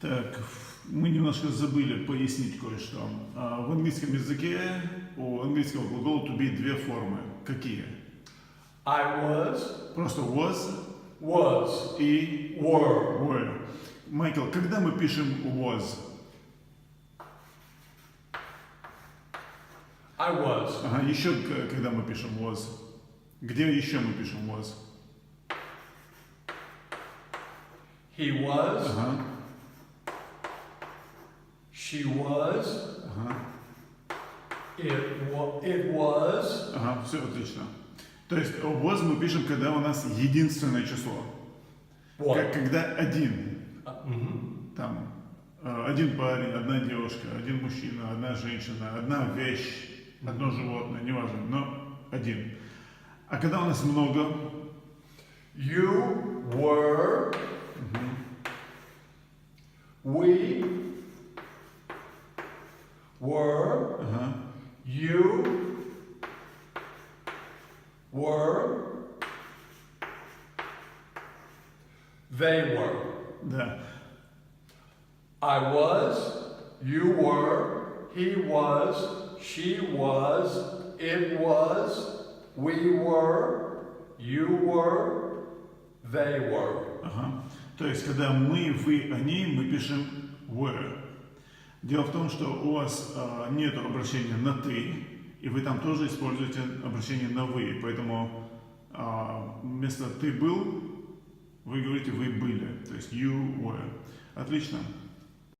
Так, мы немножко забыли пояснить кое-что. В английском языке у английского глагола to be две формы. Какие? I was, Просто was и were. were. Майкл, когда мы пишем was? I was. Ага, еще когда мы пишем was? Где еще мы пишем was? He was. Ага, She was. ага, It was. ага, все отлично. То есть was мы пишем, когда у нас единственное число. What? Когда один. Там один парень, одна девушка, один мужчина, одна женщина, одна вещь, одно животное, неважно, но один. А когда у нас много, You were. We were. ага, You were. They were. да. I was, you were, he was, she was, it was, we were, you were, they were. Ага. То есть, когда мы, вы, они, мы пишем were. Дело в том, что у вас нет обращения на ты, и вы там тоже используете обращение на вы. Поэтому вместо ты был, вы говорите вы были. То есть you were. Отлично.